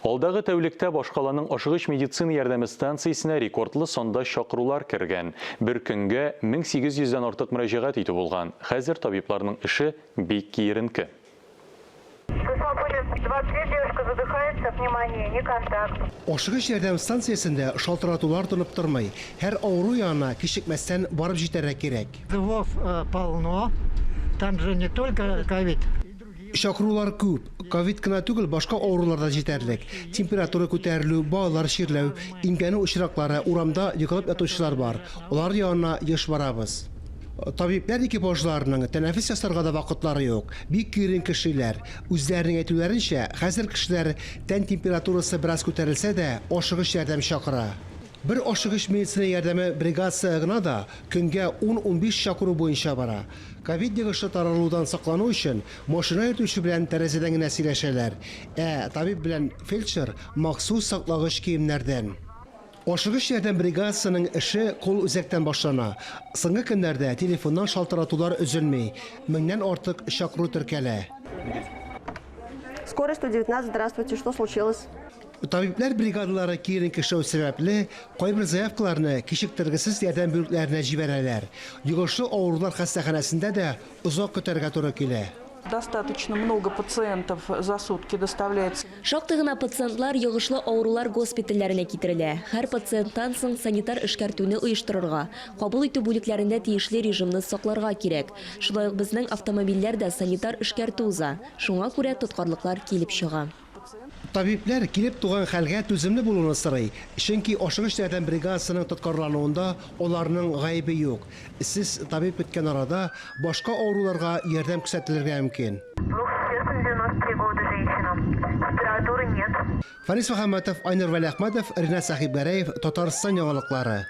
Алдағы тәулікте башқаланың ашығыш медицина ярдәме станциясына рекордлы сонда шақырулар кірген. Bir күнге 1800-ден артық мөрәҗәгать итү булган. Хәзер табибларның эше бик киеренке. Ашыгыш ярдәм станциясендә шалтыратулар тынып тормый. Һәр авыру янына кичекмәстән барып җитәргә кирәк. Зубов полно, там же не только ковид. Шакырулар күп. Ковид кына түгел, башка авыруларда җитәрлек. Температура күтәрелү, балалар ширләү, имкәнү очраклары, урамда йокылып ятучылар бар. Улар янына еш барабыз. Табиблар экипажларының тәнәфес ясарга да вакытлары юк. Бик кирен кешеләр. Үзләренең әйтүләренчә, хәзер кешеләр тән температурасы бераз күтәрелсә дә, ашыгыш ярдәм чакыра. Bir ашыгыш медицина ярдәме бригадасы гына да көнгә 10-15 чакыру буенча бара. Ковид йогышы таралудан саклану өчен машина йөртүче белән тәрәзәдән генә сөйләшәләр. Табиб белән фельдшер махсус саклагыч киемнәрдән. Ашыгыш ярдәм бригадасының эше кул үзәктән башлана. Соңгы көннәрдә телефоннан шалтыратулар өзелми. 1000-нән артык чакыру теркәлә. Скорая 119, здравствуйте, что случилось? Табиблар бригадалары киерен кешәү сәбәпле кайбер заявкаларны кичектергесез ярдәм бүлекләренә җибәрәләр. Йогышлы авырулар хастаханәсендә дә озак көтәргә туры килә. Достаточно много пациентов за сутки доставляется. Шактый гына пациентлар йогышлы авырулар госпитальләренә китерелә. Һәр пациенттан соң санитар эшкәртүне оештырырга, кабул итү бүлекләрендә тиешле режимны сакларга кирәк. Шулай ук безнең автомобильләрдә санитар эшкәртү уза. Шуңа күрә тоткарлыклар килеп чыга. Табиблар килеп туган хәлгә түземле булуны сорый. Чөнки ашыгыш ярдәм бригадасының тоткарлануында аларның гаебе юк. Сез табиб беткән арада башка авыруларга ярдәм күрсәтелергә мөмкин. Фарис Мөхәммәтов, Айнур Вәлиәхмәтов, Ринат Сахибгәрәев, Татарстан яңалыклары.